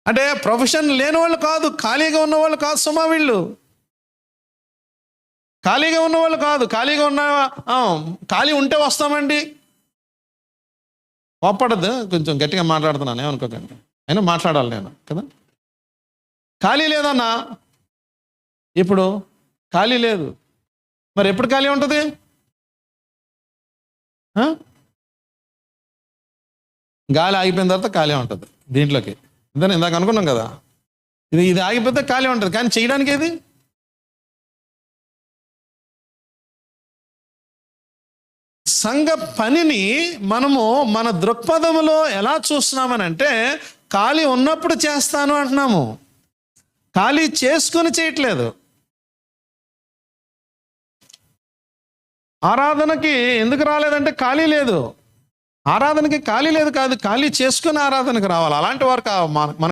అంటే ప్రొఫెషన్ లేని వాళ్ళు కాదు, ఖాళీగా ఉన్నవాళ్ళు కాదు సుమా వీళ్ళు. ఖాళీగా ఉన్నవాళ్ళు కాదు. ఖాళీ ఉంటే వస్తామండి. కోప్పడద్దు, కొంచెం గట్టిగా మాట్లాడుతున్నాను, ఏమనుకోకండి. అయినా మాట్లాడాలి నేను కదా. ఖాళీ లేదన్నా, ఇప్పుడు ఖాళీ లేదు. మరి ఎప్పుడు ఖాళీ ఉంటుంది? గాలి ఆగిపోయిన తర్వాత ఖాళీ ఉంటుంది దీంట్లోకి. ఇదని ఇందాక అనుకున్నాం కదా, ఇది ఆగిపోతే ఖాళీ ఉంటుంది. కానీ చేయడానికి ఏది? సంఘ పనిని మనము మన దృక్పథంలో ఎలా చూస్తున్నామని అంటే, ఖాళీ ఉన్నప్పుడు చేస్తాను అంటున్నాము, ఖాళీ చేసుకుని చేయట్లేదు. ఆరాధనకి ఎందుకు రాలేదంటే ఖాళీ లేదు. ఆరాధనకి ఖాళీ లేదు కాదు, ఖాళీ చేసుకుని ఆరాధనకి రావాలి. అలాంటి వారు మన